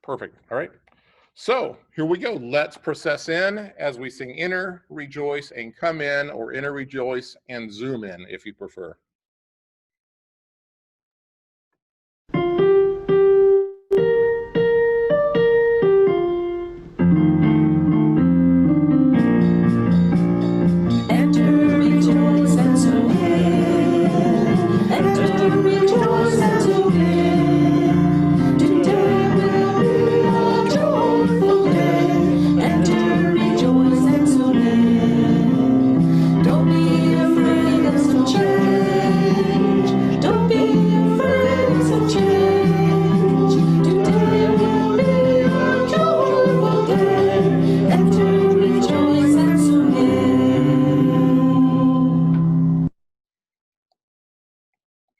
Perfect. All right. So here we go. Let's process in as we sing enter, rejoice, and come in, or enter, rejoice, and zoom in if you prefer.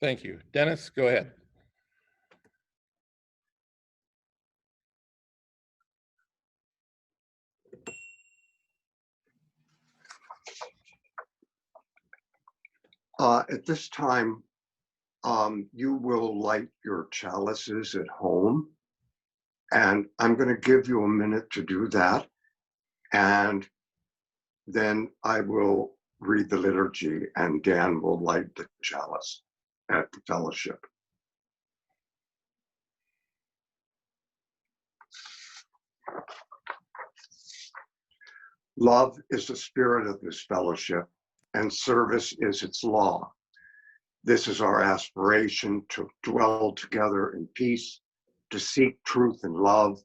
Thank you. Dennis, go ahead. At this time, you will light your chalices at home, and I'm going to give you a minute to do that, and then I will read the liturgy, and Dan will light the chalice at the fellowship. Love is the spirit of this fellowship, and service is its law. This is our aspiration to dwell together in peace, to seek truth and love,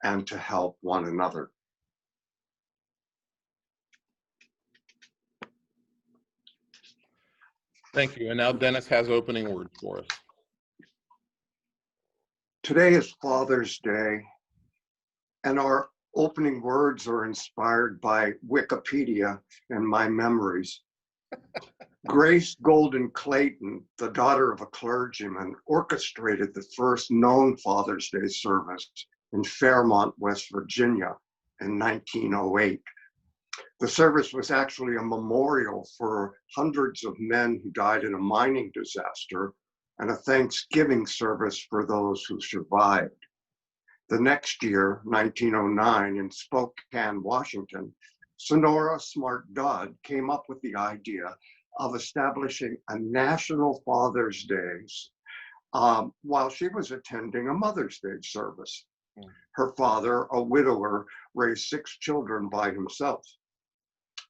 and to help one another. Thank you. And now Dennis has opening words for us. Today is Father's Day, and our opening words are inspired by Wikipedia and my memories. Grace Golden Clayton, the daughter of a clergyman, orchestrated the first known Father's Day service in Fairmont, West Virginia in 1908. The service was actually a memorial for hundreds of men who died in a mining disaster and a Thanksgiving service for those who survived. The next year, 1909, in Spokane, Washington, Sonora Smart Dodd came up with the idea of establishing a national Father's Day while she was attending a Mother's Day service. Her father, a widower, raised 6 children by himself.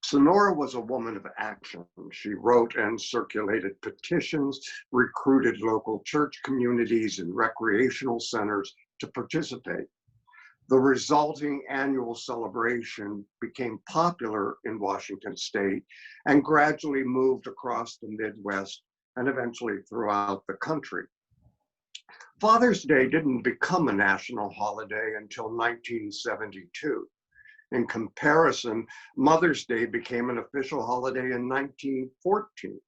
Sonora was a woman of action. She wrote and circulated petitions, recruited local church communities and recreational centers to participate. The resulting annual celebration became popular in Washington state and gradually moved across the Midwest and eventually throughout the country. Father's Day didn't become a national holiday until 1972. In comparison, Mother's Day became an official holiday in 1914.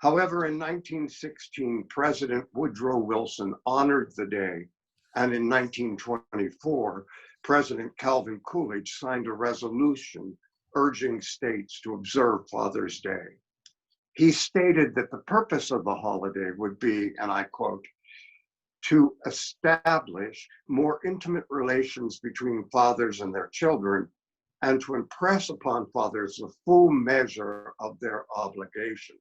However, in 1916, President Woodrow Wilson honored the day, and in 1924, President Calvin Coolidge signed a resolution urging states to observe Father's Day. He stated that the purpose of the holiday would be, and I quote, to establish more intimate relations between fathers and their children, and to impress upon fathers the full measure of their obligations.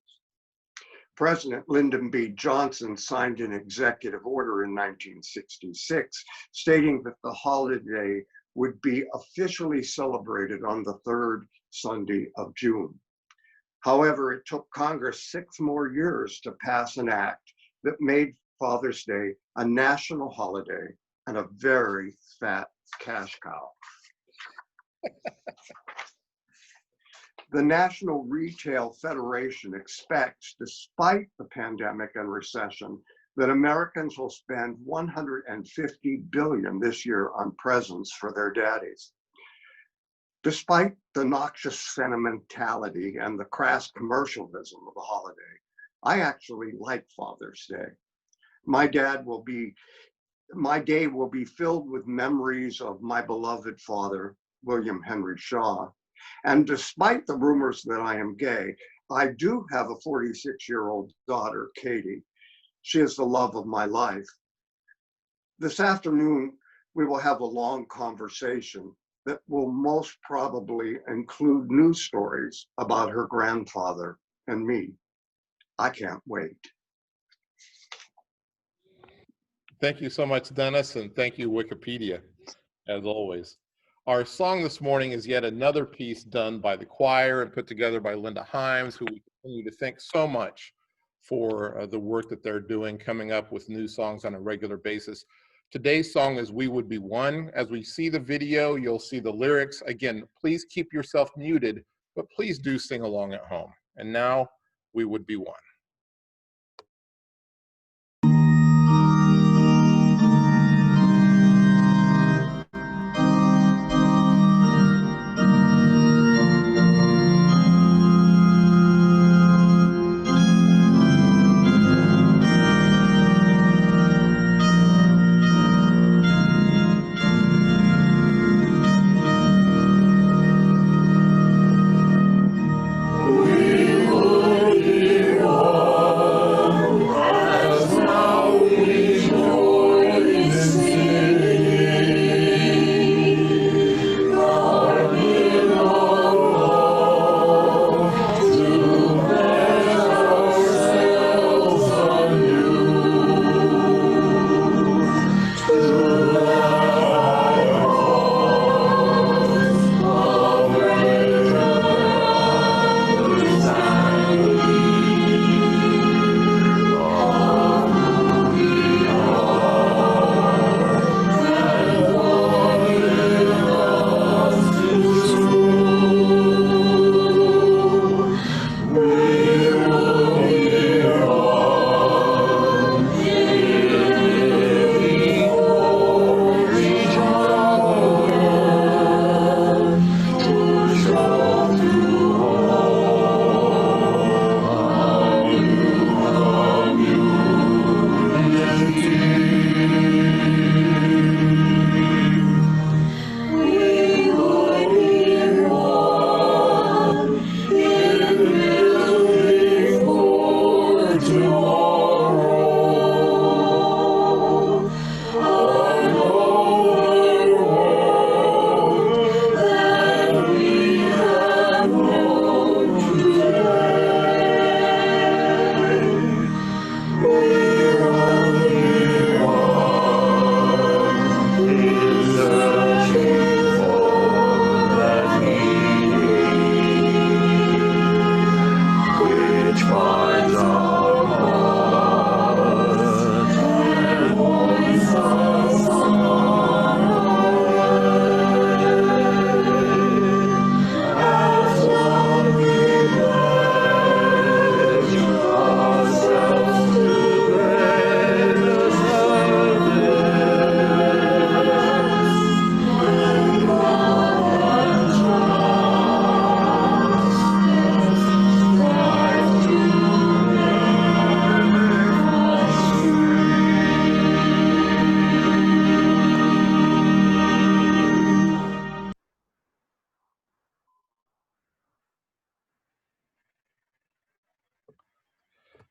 President Lyndon B. Johnson signed an executive order in 1966 stating that the holiday would be officially celebrated on the 3rd Sunday of June. However, it took Congress 6 more years to pass an act that made Father's Day a national holiday and a very fat cash cow. The National Retail Federation expects, despite the pandemic and recession, that Americans will spend $150 billion this year on presents for their daddies. Despite the noxious sentimentality and the crass commercialism of the holiday, I actually like Father's Day. My day will be filled with memories of my beloved father, William Henry Shaw. And despite the rumors that I am gay, I do have a 46-year-old daughter, Katie. She is the love of my life. This afternoon, we will have a long conversation that will most probably include news stories about her grandfather and me. I can't wait. Thank you so much, Dennis, and thank you, Wikipedia, as always. Our song this morning is yet another piece done by the choir and put together by Linda Himes, who we continue to thank so much for the work that they're doing, coming up with new songs on a regular basis. Today's song is We Would Be One. As we see the video, you'll see the lyrics. Again, please keep yourself muted, but please do sing along at home. And now, We Would Be One.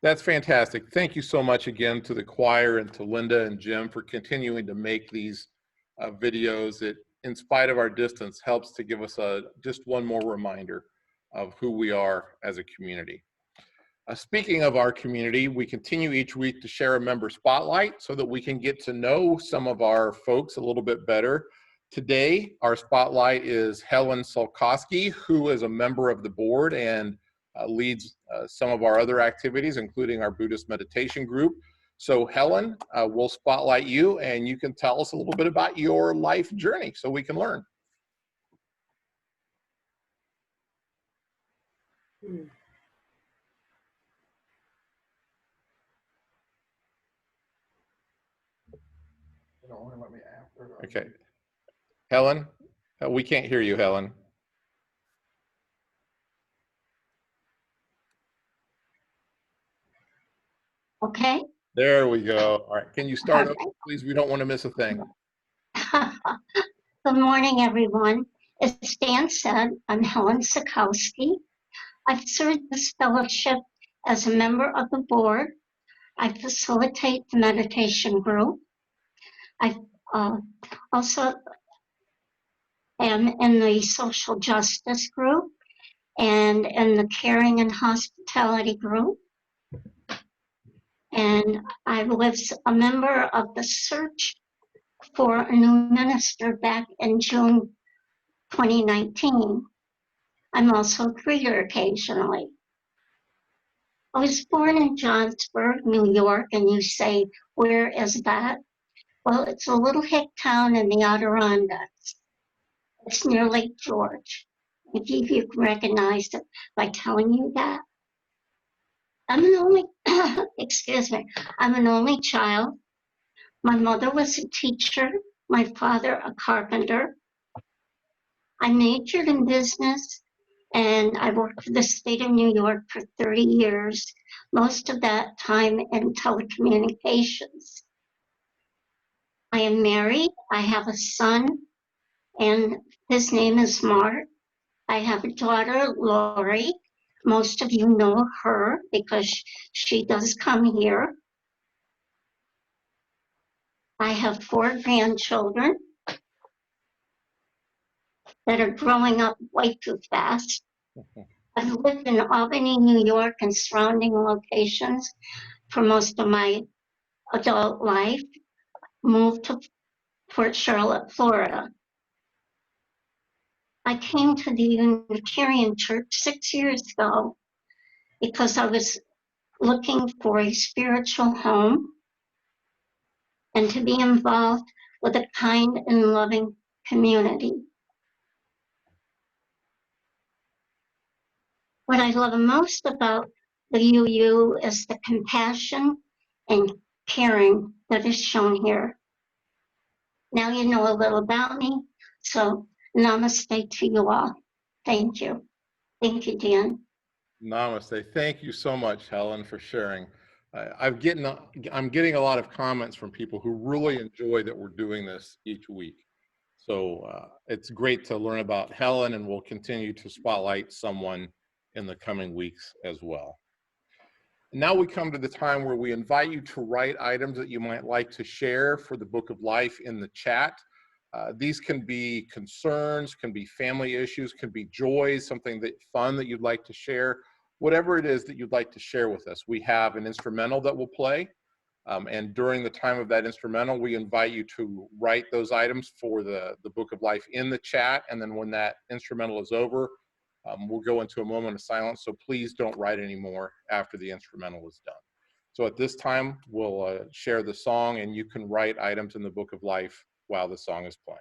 That's fantastic. Thank you so much again to the choir and to Linda and Jim for continuing to make these videos. It, in spite of our distance, helps to give us just one more reminder of who we are as a community. Speaking of our community, we continue each week to share a member spotlight so that we can get to know some of our folks a little bit better. Today, our spotlight is Helen Solkowski, who is a member of the board and leads some of our other activities, including our Buddhist meditation group. So Helen, we'll spotlight you and you can tell us a little bit about your life journey so we can learn. Okay. Helen, we can't hear you, Helen. Okay. There we go. All right. Can you start over, please? We don't want to miss a thing. Good morning, everyone. As Dan said, I'm Helen Sikowski. I've served this fellowship as a member of the board. I facilitate the meditation group. I've Uh, also am in the social justice group and in the caring and hospitality group. And I was a member of the search for a new minister back in June 2019. I'm also a greeter occasionally. I was born in Johnsburg, New York, and you say, where is that? Well, it's a little hick town in the Adirondacks. It's near Lake George. If you can recognize it by telling you that. I'm an only, excuse me, I'm an only child. My mother was a teacher, my father a carpenter. I majored in business and I worked for the state of New York for 30 years, most of that time in telecommunications. I am married, I have a son, and his name is Mark. I have a daughter, Lori. Most of you know her because she does come here. I have 4 grandchildren that are growing up way too fast. I've lived in Albany, New York, and surrounding locations for most of my adult life, moved to Port Charlotte, Florida. I came to the Unitarian Church 6 years ago because I was looking for a spiritual home and to be involved with a kind and loving community. What I love most about the UU is the compassion and caring that is shown here. Now you know a little about me, so namaste to you all. Thank you. Thank you, Dan. Namaste. Thank you so much, Helen, for sharing. I'm getting a lot of comments from people who really enjoy that we're doing this each week. So it's great to learn about Helen, and we'll continue to spotlight someone in the coming weeks as well. Now we come to the time where we invite you to write items that you might like to share for the Book of Life in the chat. These can be concerns, can be family issues, can be joys, something fun that you'd like to share. Whatever it is that you'd like to share with us. We have an instrumental that we'll play. And during the time of that instrumental, we invite you to write those items for the Book of Life in the chat. And then when that instrumental is over, we'll go into a moment of silence. So please don't write anymore after the instrumental is done. So at this time, we'll share the song, and you can write items in the Book of Life while the song is playing.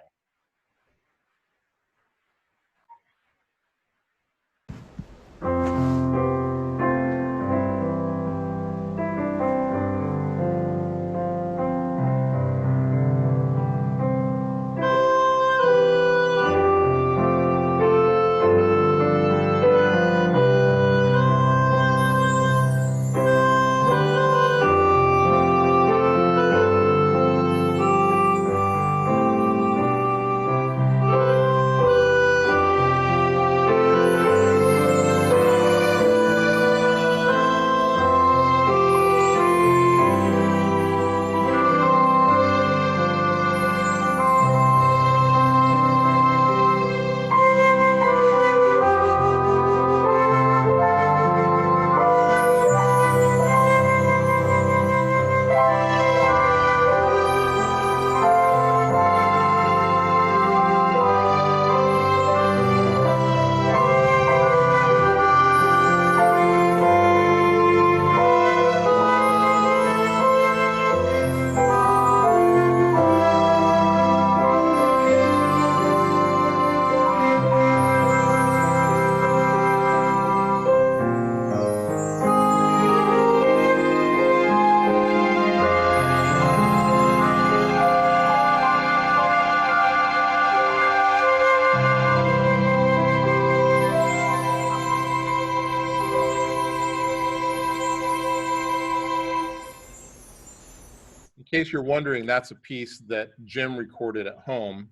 In case you're wondering, that's a piece that Jim recorded at home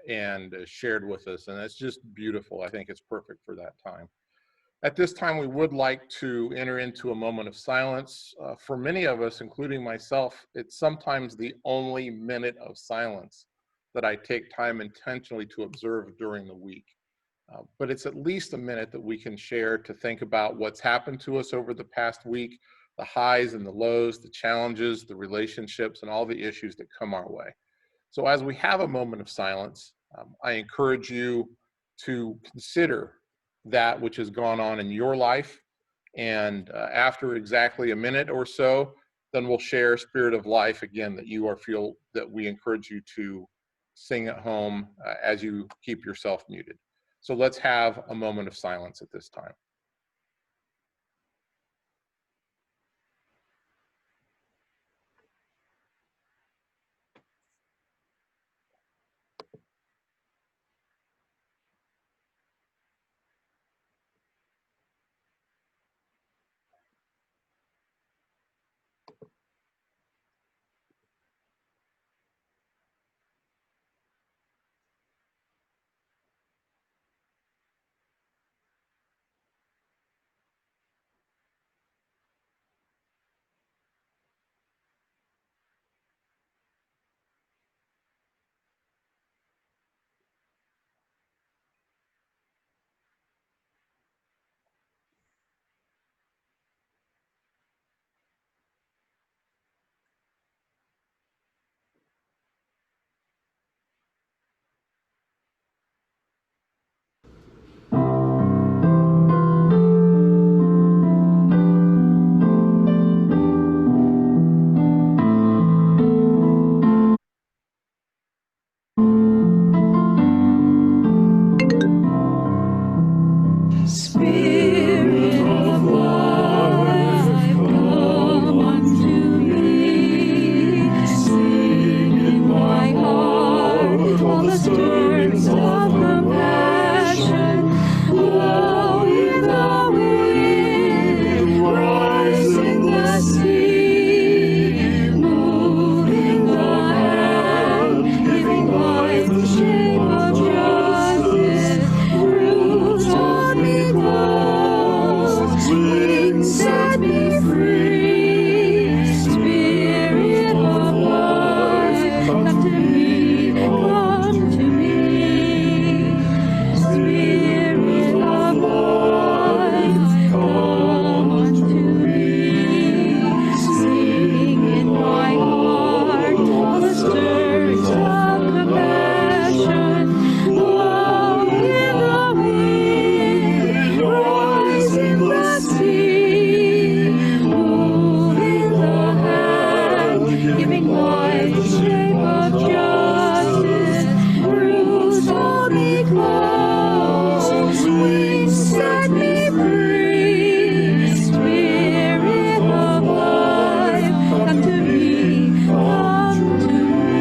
and shared with us, and it's just beautiful. I think it's perfect for that time. At this time, we would like to enter into a moment of silence. For many of us, including myself, it's sometimes the only minute of silence that I take time intentionally to observe during the week. But it's at least a minute that we can share to think about what's happened to us over the past week, the highs and the lows, the challenges, the relationships, and all the issues that come our way. So as we have a moment of silence, I encourage you to consider that which has gone on in your life. And after exactly a minute or so, then we'll share Spirit of Life again that we encourage you to sing at home as you keep yourself muted. So let's have a moment of silence at this time. Spirit of life, come unto me. Sing in my heart all the stirrings of compassion. Blow in the wind, rise in the sea. Move in the hand, giving life the shape of justice. Roots on me close, wings set me free. Spirit of life, come to me, come to me. Spirit of life, come unto me. Sing in my heart all the stirrings of compassion. Blow in the wind, rise in the sea. Move in the hand, giving life the shape of justice. Roots hold me close, wings set me free. Spirit of life, come to me, come to me.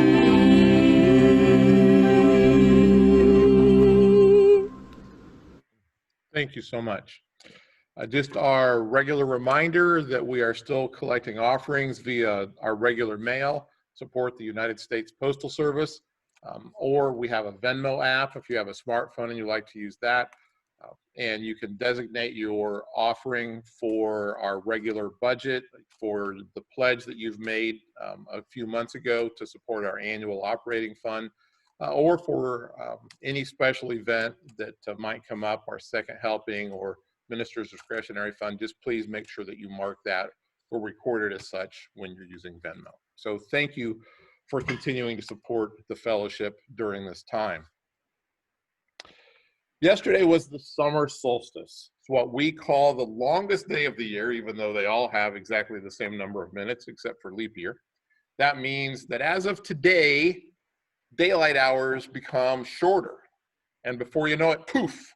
Thank you so much. Just our regular reminder that we are still collecting offerings via our regular mail, support the United States Postal Service, or we have a Venmo app if you have a smartphone and you like to use that. And you can designate your offering for our regular budget, for the pledge that you've made a few months ago to support our annual operating fund, or for any special event that might come up, our second helping or Minister's Discretionary Fund. Just please make sure that you mark that or record it as such when you're using Venmo. So thank you for continuing to support the fellowship during this time. Yesterday was the summer solstice. It's what we call the longest day of the year, even though they all have exactly the same number of minutes, except for leap year. That means that as of today, daylight hours become shorter. And before you know it, poof,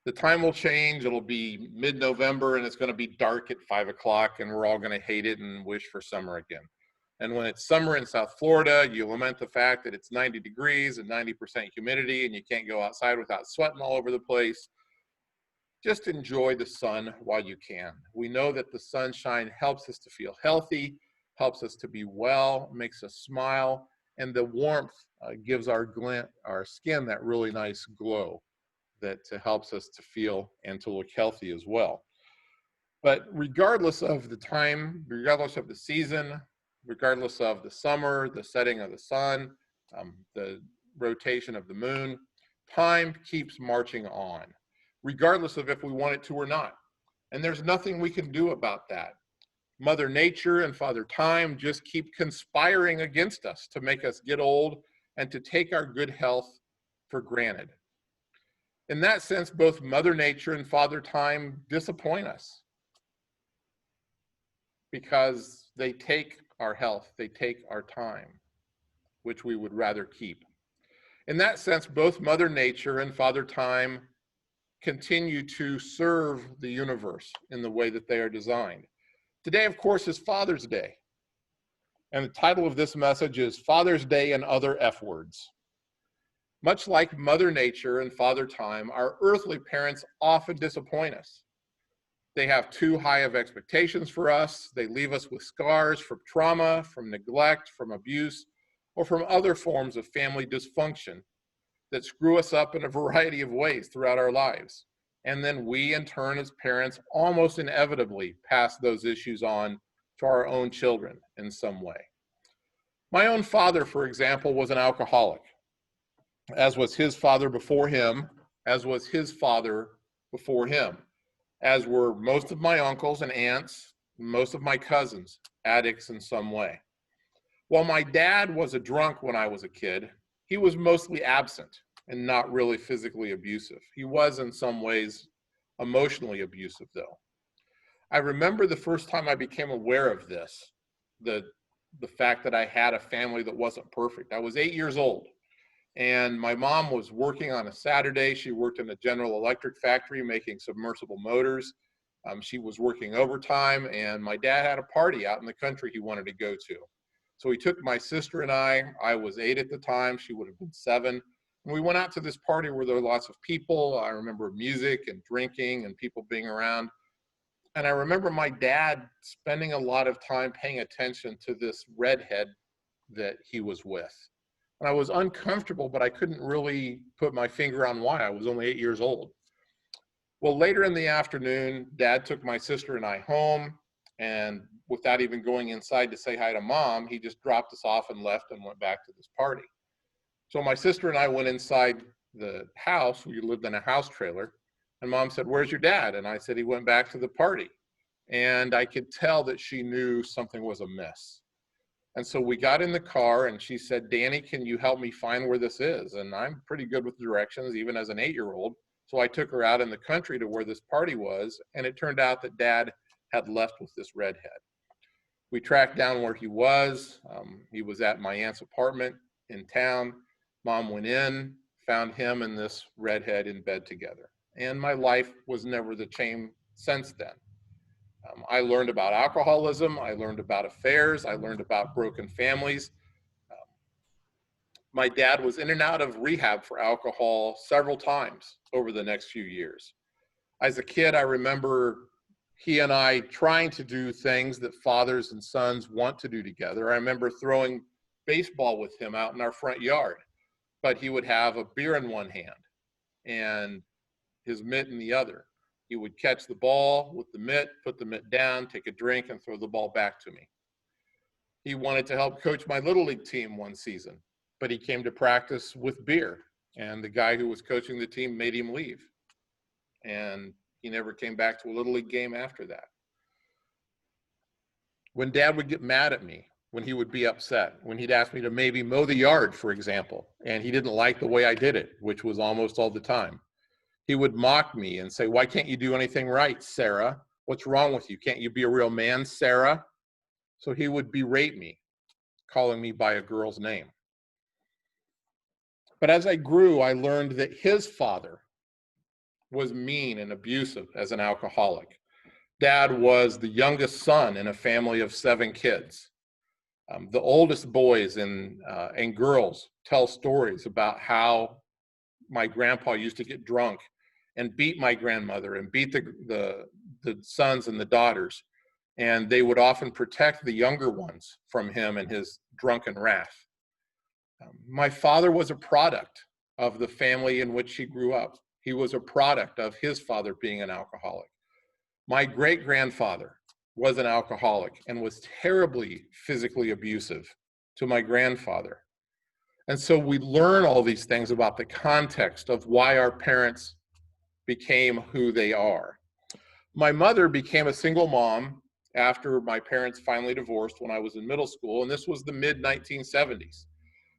the time will change. It'll be mid-November and it's going to be dark at 5 o'clock and we're all going to hate it and wish for summer again. And when it's summer in South Florida, you lament the fact that it's 90 degrees and 90% humidity and you can't go outside without sweating all over the place. Just enjoy the sun while you can. We know that the sunshine helps us to feel healthy, helps us to be well, makes us smile, and the warmth gives our skin that really nice glow that helps us to feel and to look healthy as well. But regardless of the time, regardless of the season, regardless of the summer, the setting of the sun, the rotation of the moon, time keeps marching on, regardless of if we want it to or not. And there's nothing we can do about that. Mother Nature and Father Time just keep conspiring against us to make us get old and to take our good health for granted. In that sense, both Mother Nature and Father Time disappoint us because they take our health, they take our time, which we would rather keep. In that sense, both Mother Nature and Father Time continue to serve the universe in the way that they are designed. Today, of course, is Father's Day. And the title of this message is Father's Day and Other F Words. Much like Mother Nature and Father Time, our earthly parents often disappoint us. They have too high of expectations for us. They leave us with scars from trauma, from neglect, from abuse, or from other forms of family dysfunction that screw us up in a variety of ways throughout our lives. And then we, in turn, as parents, almost inevitably pass those issues on to our own children in some way. My own father, for example, was an alcoholic, as was his father before him, as was his father before him, as were most of my uncles and aunts, most of my cousins, addicts in some way. While my dad was a drunk when I was a kid, he was mostly absent and not really physically abusive. He was in some ways emotionally abusive though. I remember the first time I became aware of this, the fact that I had a family that wasn't perfect. I was 8 years old and my mom was working on a Saturday. She worked in a General Electric factory making submersible motors. She was working overtime and my dad had a party out in the country he wanted to go to. So he took my sister and I was 8 at the time, she would have been 7. And we went out to this party where there were lots of people. I remember music and drinking and people being around. And I remember my dad spending a lot of time paying attention to this redhead that he was with. And I was uncomfortable, but I couldn't really put my finger on why. I was only 8 years old. Well, later in the afternoon, Dad took my sister and I home, and without even going inside to say hi to Mom, he just dropped us off and left and went back to this party. So my sister and I went inside the house. We lived in a house trailer, and Mom said, "Where's your dad?" And I said, "He went back to the party." And I could tell that she knew something was amiss. And so we got in the car and she said, "Danny, can you help me find where this is?" And I'm pretty good with directions, even as an 8-year-old. So I took her out in the country to where this party was, and it turned out that Dad had left with this redhead. We tracked down where he was. He was at my aunt's apartment in town. Mom went in, found him and this redhead in bed together. And my life was never the same since then. I learned about alcoholism. I learned about affairs. I learned about broken families. My dad was in and out of rehab for alcohol several times over the next few years. As a kid, I remember he and I trying to do things that fathers and sons want to do together. I remember throwing baseball with him out in our front yard, but he would have a beer in one hand and his mitt in the other. He would catch the ball with the mitt, put the mitt down, take a drink, and throw the ball back to me. He wanted to help coach my Little League team one season, but he came to practice with beer, and the guy who was coaching the team made him leave. And he never came back to a Little League game after that. When Dad would get mad at me, when he would be upset, when he'd ask me to maybe mow the yard, for example, and he didn't like the way I did it, which was almost all the time, he would mock me and say, "Why can't you do anything right, Sarah? What's wrong with you? Can't you be a real man, Sarah?" So he would berate me, calling me by a girl's name. But as I grew, I learned that his father was mean and abusive as an alcoholic. Dad was the youngest son in a family of 7 kids. The oldest boys and girls tell stories about how my grandpa used to get drunk and beat my grandmother and beat the sons and the daughters. And they would often protect the younger ones from him and his drunken wrath. My father was a product of the family in which he grew up. He was a product of his father being an alcoholic. My great-grandfather was an alcoholic and was terribly physically abusive to my grandfather. And so we learn all these things about the context of why our parents became who they are. My mother became a single mom after my parents finally divorced when I was in middle school, and this was the mid-1970s.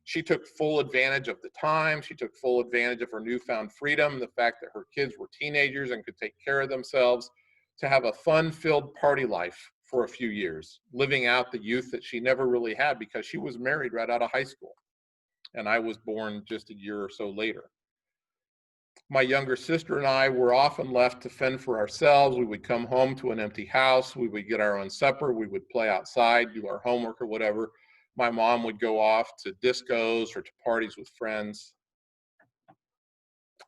She took full advantage of the time. She took full advantage of her newfound freedom, the fact that her kids were teenagers and could take care of themselves, to have a fun-filled party life for a few years, living out the youth that she never really had because she was married right out of high school. And I was born just a year or so later. My younger sister and I were often left to fend for ourselves. We would come home to an empty house. We would get our own supper. We would play outside, do our homework or whatever. My mom would go off to discos or to parties with friends.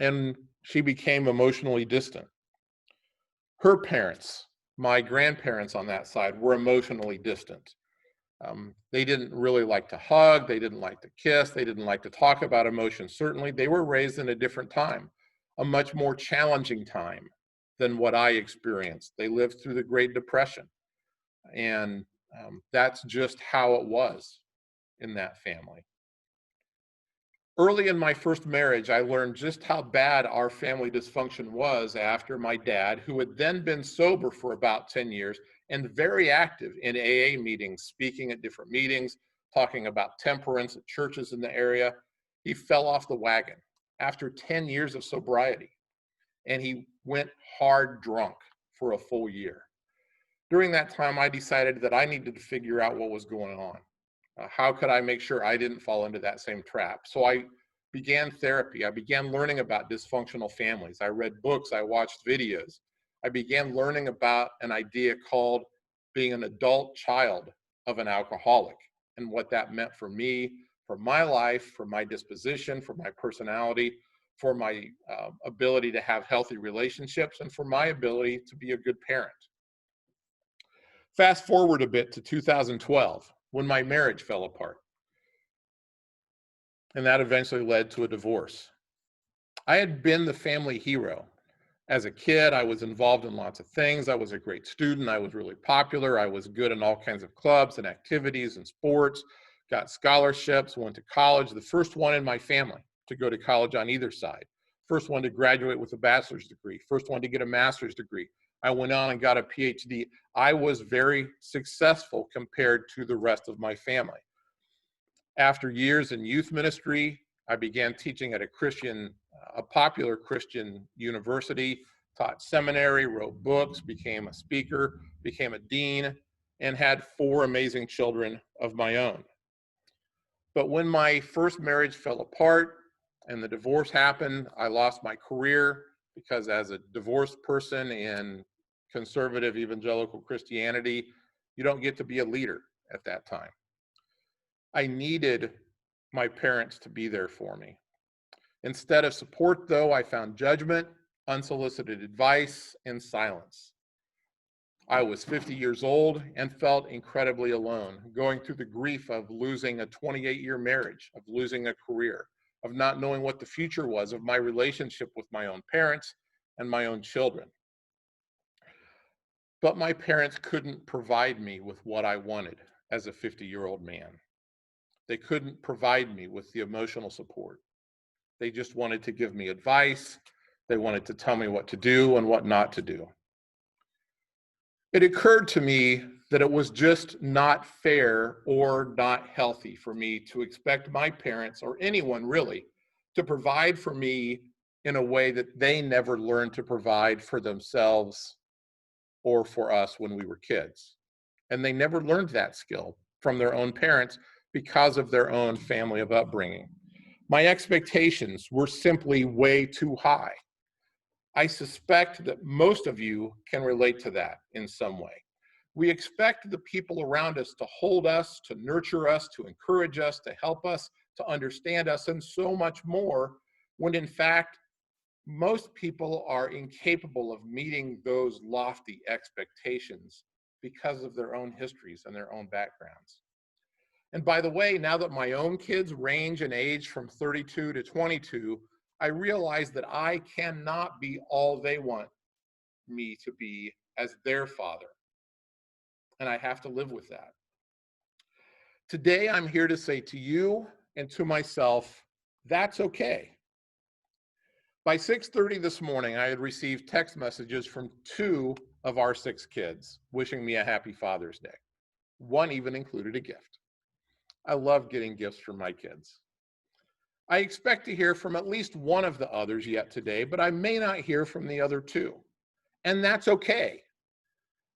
And she became emotionally distant. Her parents, my grandparents on that side, were emotionally distant. They didn't really like to hug. They didn't like to kiss. They didn't like to talk about emotions. Certainly, they were raised in a different time, a much more challenging time than what I experienced. They lived through the Great Depression. And that's just how it was in that family. Early in my first marriage, I learned just how bad our family dysfunction was after my dad, who had then been sober for about 10 years and very active in AA meetings, speaking at different meetings, talking about temperance at churches in the area. He fell off the wagon after 10 years of sobriety, and he went hard drunk for a full year. During that time, I decided that I needed to figure out what was going on. How could I make sure I didn't fall into that same trap? So I began therapy. I began learning about dysfunctional families. I read books. I watched videos. I began learning about an idea called being an adult child of an alcoholic and what that meant for me, for my life, for my disposition, for my personality, for my ability to have healthy relationships, and for my ability to be a good parent. Fast forward a bit to 2012, when my marriage fell apart. And that eventually led to a divorce. I had been the family hero. As a kid, I was involved in lots of things. I was a great student. I was really popular. I was good in all kinds of clubs and activities and sports, got scholarships, went to college, the first one in my family to go to college on either side. First one to graduate with a bachelor's degree, first one to get a master's degree. I went on and got a PhD. I was very successful compared to the rest of my family. After years in youth ministry, I began teaching at a popular Christian university, taught seminary, wrote books, became a speaker, became a dean, and had 4 amazing children of my own. But when my first marriage fell apart and the divorce happened, I lost my career because as a divorced person in conservative evangelical Christianity, you don't get to be a leader at that time. I needed my parents to be there for me. Instead of support, though, I found judgment, unsolicited advice, and silence. I was 50 years old and felt incredibly alone, going through the grief of losing a 28-year marriage, of losing a career, of not knowing what the future was, of my relationship with my own parents and my own children. But my parents couldn't provide me with what I wanted as a 50-year-old man. They couldn't provide me with the emotional support. They just wanted to give me advice. They wanted to tell me what to do and what not to do. It occurred to me that it was just not fair or not healthy for me to expect my parents, or anyone really, to provide for me in a way that they never learned to provide for themselves or for us when we were kids. And they never learned that skill from their own parents because of their own family of upbringing. My expectations were simply way too high. I suspect that most of you can relate to that in some way. We expect the people around us to hold us, to nurture us, to encourage us, to help us, to understand us, and so much more, when in fact, most people are incapable of meeting those lofty expectations because of their own histories and their own backgrounds. And by the way, now that my own kids range in age from 32 to 22, I realize that I cannot be all they want me to be as their father. And I have to live with that. Today, I'm here to say to you and to myself, that's okay. By 6:30 this morning, I had received text messages from 2 of our 6 kids wishing me a happy Father's Day. One even included a gift. I love getting gifts from my kids. I expect to hear from at least one of the others yet today, but I may not hear from the other 2. And that's okay.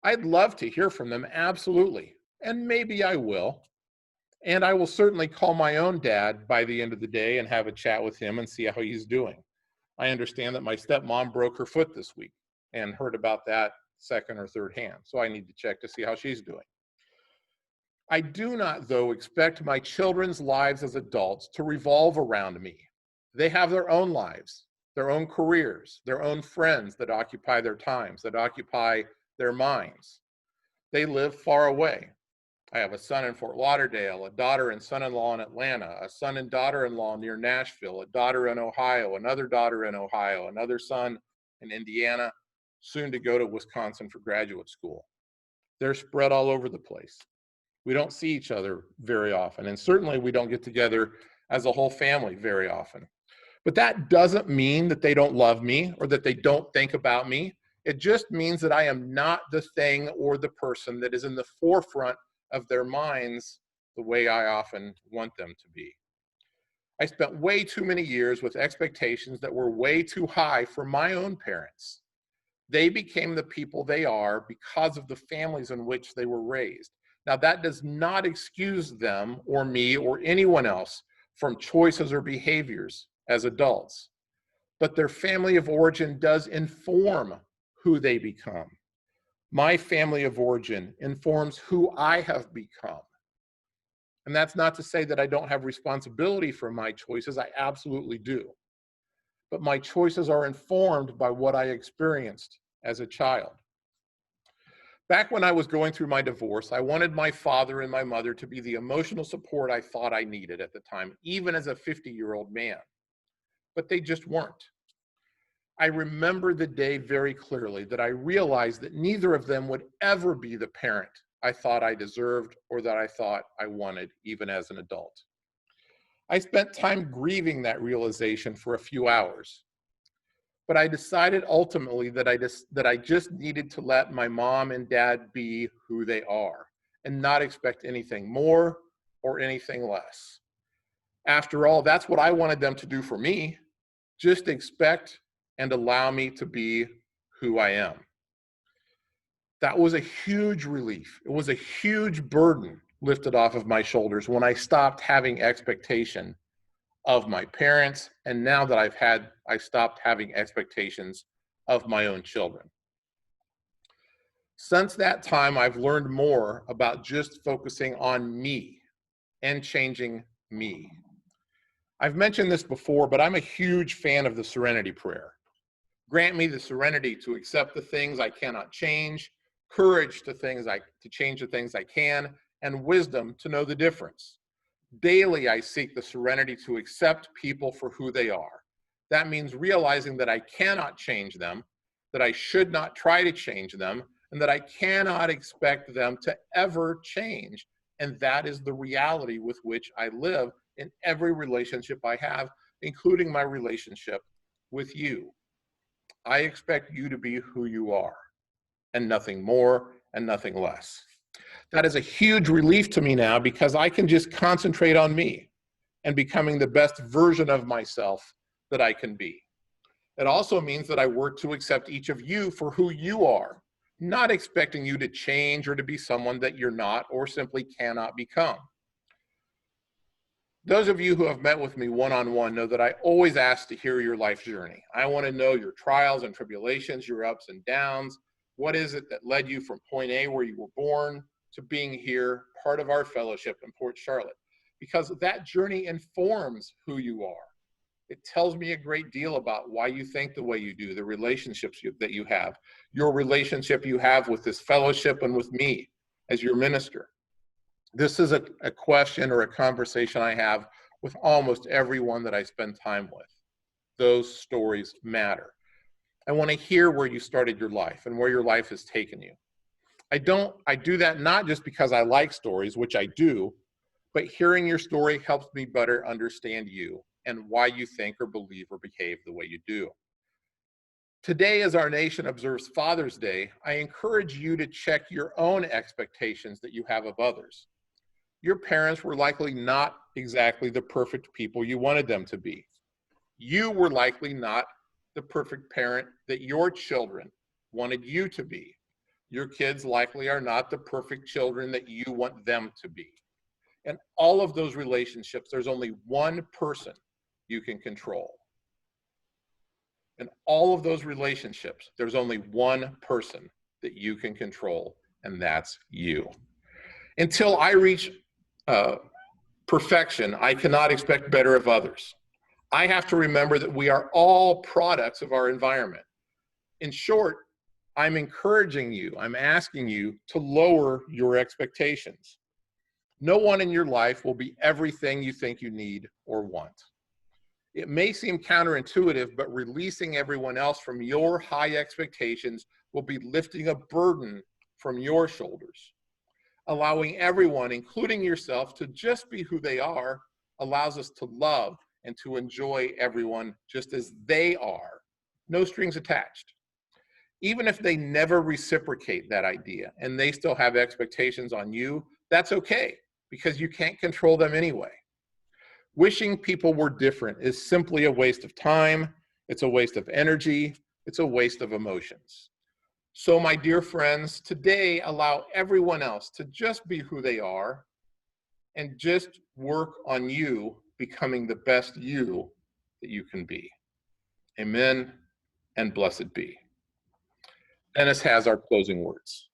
I'd love to hear from them, absolutely. And maybe I will. And I will certainly call my own dad by the end of the day and have a chat with him and see how he's doing. I understand that my stepmom broke her foot this week and heard about that second or third hand. So I need to check to see how she's doing. I do not, though, expect my children's lives as adults to revolve around me. They have their own lives, their own careers, their own friends that occupy their times, that occupy their minds. They live far away. I have a son in Fort Lauderdale, a daughter and son-in-law in Atlanta, a son and daughter-in-law near Nashville, a daughter in Ohio, another daughter in Ohio, another son in Indiana, soon to go to Wisconsin for graduate school. They're spread all over the place. We don't see each other very often, and certainly we don't get together as a whole family very often. But that doesn't mean that they don't love me or that they don't think about me. It just means that I am not the thing or the person that is in the forefront of their minds the way I often want them to be. I spent way too many years with expectations that were way too high for my own parents. They became the people they are because of the families in which they were raised. Now, that does not excuse them or me or anyone else from choices or behaviors as adults, but their family of origin does inform who they become. My family of origin informs who I have become. And that's not to say that I don't have responsibility for my choices. I absolutely do. But my choices are informed by what I experienced as a child. Back when I was going through my divorce, I wanted my father and my mother to be the emotional support I thought I needed at the time, even as a 50-year-old man. But they just weren't. I remember the day very clearly that I realized that neither of them would ever be the parent I thought I deserved or that I thought I wanted, even as an adult. I spent time grieving that realization for a few hours, but I decided ultimately that I just needed to let my mom and dad be who they are and not expect anything more or anything less. After all, that's what I wanted them to do for me. Just expect and allow me to be who I am. That was a huge relief. It was a huge burden lifted off of my shoulders when I stopped having expectation of my parents, and now that I stopped having expectations of my own children. Since that time, I've learned more about just focusing on me and changing me. I've mentioned this before, but I'm a huge fan of the serenity prayer. Grant me the serenity to accept the things I cannot change, courage to change the things I can, and wisdom to know the difference. Daily, I seek the serenity to accept people for who they are. That means realizing that I cannot change them, that I should not try to change them, and that I cannot expect them to ever change. And that is the reality with which I live in every relationship I have, including my relationship with you. I expect you to be who you are, and nothing more and nothing less. That is a huge relief to me now because I can just concentrate on me and becoming the best version of myself that I can be. It also means that I work to accept each of you for who you are, not expecting you to change or to be someone that you're not or simply cannot become. Those of you who have met with me one-on-one know that I always ask to hear your life journey. I want to know your trials and tribulations, your ups and downs. What is it that led you from point A, where you were born, to being here, part of our fellowship in Port Charlotte? Because that journey informs who you are. It tells me a great deal about why you think the way you do, the relationships that you have, your relationship you have with this fellowship and with me as your minister. This is a question or a conversation I have with almost everyone that I spend time with. those stories matter. I want to hear where you started your life and where your life has taken you. I do that not just because I like stories, which I do, but hearing your story helps me better understand you and why you think or believe or behave the way you do. Today, as our nation observes Father's Day, I encourage you to check your own expectations that you have of others. Your parents were likely not exactly the perfect people you wanted them to be. You were likely not the perfect parent that your children wanted you to be. Your kids likely are not the perfect children that you want them to be. In all of those relationships, there's only one person you can control. In all of those relationships, there's only one person that you can control, and that's you. Until I reach perfection, I cannot expect better of others. I have to remember that we are all products of our environment. In short, I'm encouraging you, I'm asking you to lower your expectations. No one in your life will be everything you think you need or want. It may seem counterintuitive, but releasing everyone else from your high expectations will be lifting a burden from your shoulders. Allowing everyone, including yourself, to just be who they are allows us to love and to enjoy everyone just as they are, no strings attached. Even if they never reciprocate that idea and they still have expectations on you, that's okay, because you can't control them anyway. Wishing people were different is simply a waste of time, it's a waste of energy, it's a waste of emotions. So my dear friends, today allow everyone else to just be who they are and just work on you becoming the best you that you can be. Amen and blessed be. Dennis has our closing words.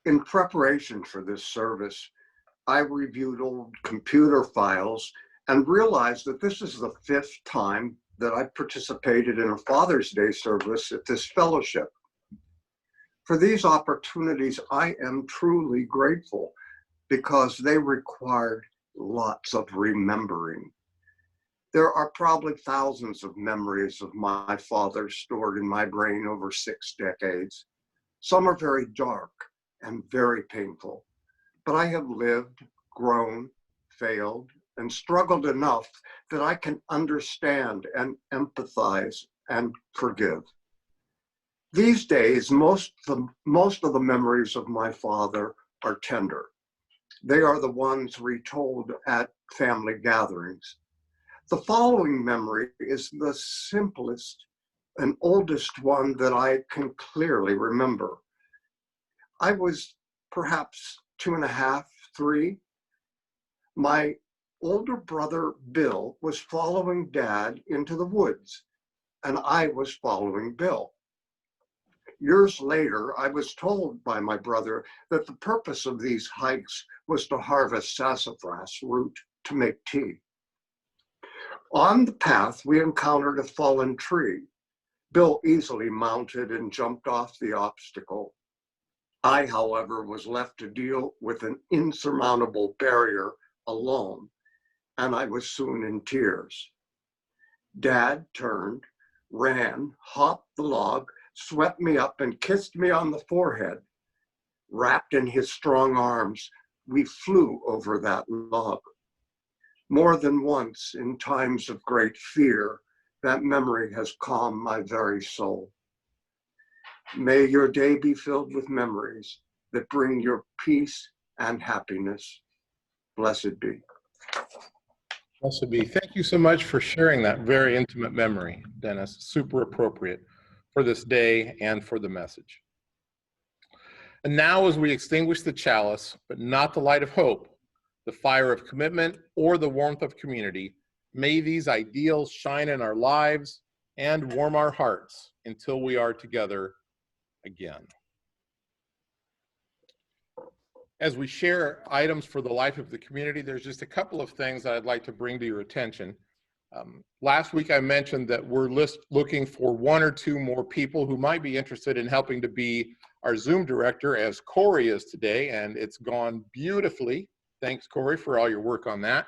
In preparation for this service, I reviewed old computer files and realized that this is the 5th time that I participated in a Father's Day service at this fellowship. For these opportunities, I am truly grateful because they required lots of remembering. There are probably thousands of memories of my father stored in my brain over 6 decades. Some are very dark and very painful, but I have lived, grown, failed, and struggled enough that I can understand and empathize and forgive. These days, most of the memories of my father are tender. They are the ones retold at family gatherings. The following memory is the simplest and oldest one that I can clearly remember. I was perhaps 2.5, 3. My older brother, Bill, was following Dad into the woods, and I was following Bill. Years later, I was told by my brother that the purpose of these hikes was to harvest sassafras root to make tea. On the path, we encountered a fallen tree. Bill easily mounted and jumped off the obstacle. I, however, was left to deal with an insurmountable barrier alone, and I was soon in tears. Dad turned, ran, hopped the log, swept me up and kissed me on the forehead. Wrapped in his strong arms, we flew over that log. More than once, in times of great fear, that memory has calmed my very soul. May your day be filled with memories that bring your peace and happiness. Blessed be. Blessed be. Thank you so much for sharing that very intimate memory, Dennis. Super appropriate for this day and for the message. And now, as we extinguish the chalice, but not the light of hope, the fire of commitment, or the warmth of community, may these ideals shine in our lives and warm our hearts until we are together again. As we share items for the life of the community, there's just a couple of things that I'd like to bring to your attention. Last week I mentioned that we're looking for 1 or 2 more people who might be interested in helping to be our Zoom director, as Corey is today, and it's gone beautifully. Thanks, Corey, for all your work on that.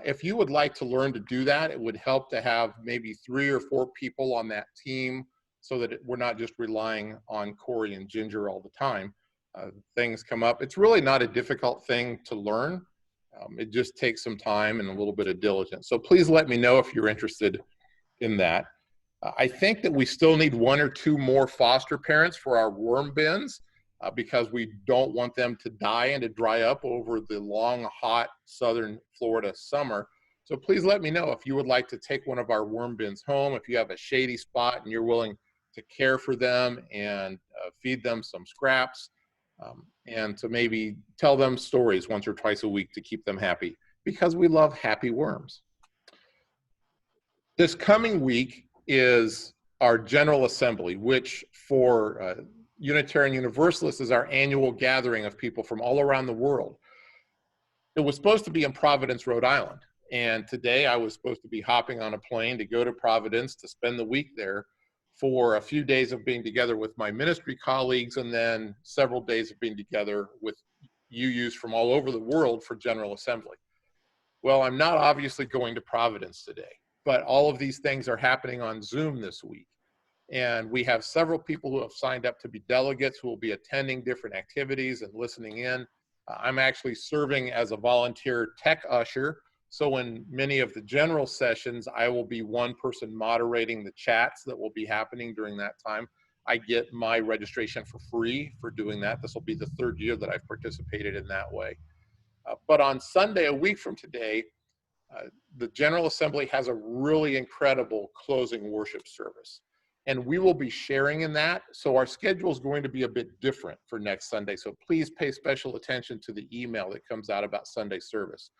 If you would like to learn to do that, it would help to have maybe 3 or 4 people on that team so that we're not just relying on Corey and Ginger all the time. Things come up. It's really not a difficult thing to learn. It just takes some time and a little bit of diligence. So please let me know if you're interested in that. I think that we still need 1 or 2 more foster parents for our worm bins because we don't want them to die and to dry up over the long, hot southern Florida summer. So please let me know if you would like to take one of our worm bins home, if you have a shady spot and you're willing to care for them and feed them some scraps and to maybe tell them stories once or twice a week to keep them happy, because we love happy worms. This coming week is our General Assembly, which for Unitarian Universalists is our annual gathering of people from all around the world. It was supposed to be in Providence, Rhode Island, and today I was supposed to be hopping on a plane to go to Providence to spend the week there for a few days of being together with my ministry colleagues and then several days of being together with UUs from all over the world for General Assembly. Well, I'm not obviously going to Providence today, but all of these things are happening on Zoom this week. And we have several people who have signed up to be delegates who will be attending different activities and listening in. I'm actually serving as a volunteer tech usher. So in many of the general sessions, I will be one person moderating the chats that will be happening during that time. I get my registration for free for doing that. This will be the 3rd year that I've participated in that way. But on Sunday, a week from today, the General Assembly has a really incredible closing worship service. And we will be sharing in that. So our schedule is going to be a bit different for next Sunday. So please pay special attention to the email that comes out about Sunday service.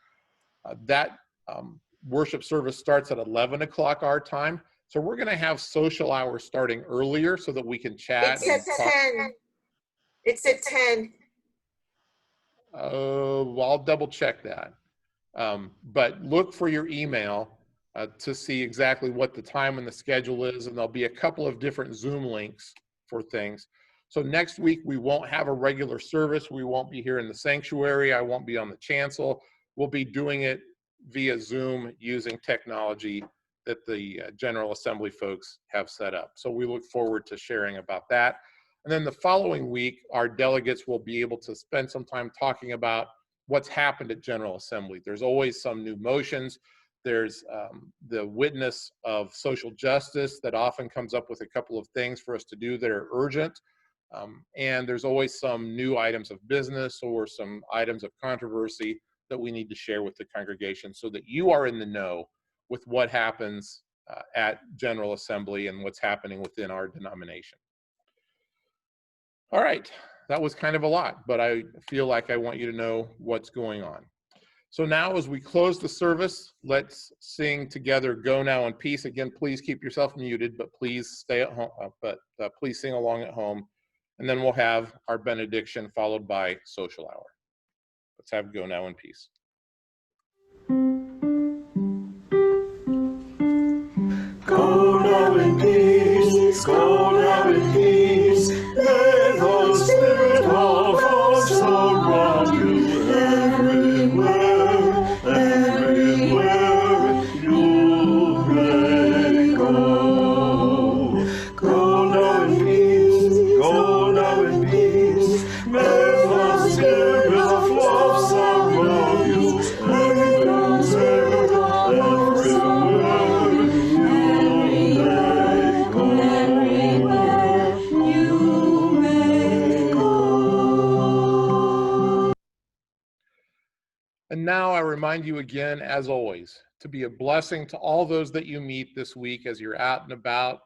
That worship service starts at 11 o'clock our time. So we're going to have social hours starting earlier so that we can chat. It's at 10. It's at 10. Well, I'll double check that. But look for your email to see exactly what the time and the schedule is. And there'll be a couple of different Zoom links for things. So next week, we won't have a regular service. We won't be here in the sanctuary. I won't be on the chancel. We'll be doing it via Zoom using technology that the General Assembly folks have set up. So we look forward to sharing about that. And then the following week, our delegates will be able to spend some time talking about what's happened at General Assembly. There's always some new motions. There's the witness of social justice that often comes up with a couple of things for us to do that are urgent. And there's always some new items of business or some items of controversy that we need to share with the congregation so that you are in the know with what happens at General Assembly and what's happening within our denomination. All right, that was kind of a lot, but I feel like I want you to know what's going on. So now as we close the service, let's sing together Go Now in Peace. Again, please keep yourself muted, but please stay at home, please sing along at home. And then we'll have our benediction followed by social hour. Let's have Go Now in Peace. Go now in peace, go now in peace. Let the Spirit of God surround you everywhere, everywhere you may go. Go now in peace, go now in peace. May the Spirit of love surround you everywhere, everywhere you may go. And now I remind you again, as always, to be a blessing to all those that you meet this week as you're out and about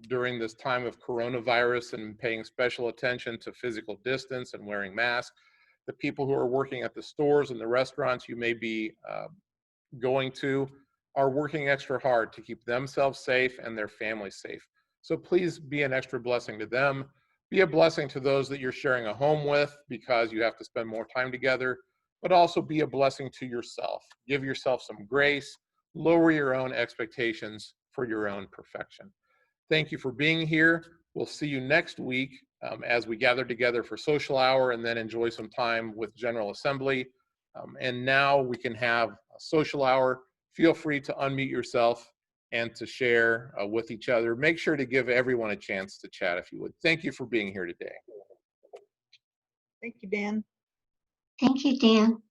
during this time of coronavirus and paying special attention to physical distance and wearing masks. The people who are working at the stores and the restaurants you may be going to are working extra hard to keep themselves safe and their families safe. So please be an extra blessing to them. Be a blessing to those that you're sharing a home with because you have to spend more time together, but also be a blessing to yourself. Give yourself some grace, lower your own expectations for your own perfection. Thank you for being here. We'll see you next week as we gather together for social hour and then enjoy some time with General Assembly. And now we can have social hour. Feel free to unmute yourself and to share with each other. Make sure to give everyone a chance to chat if you would. Thank you for being here today. Thank you, Dan. Thank you, Dan.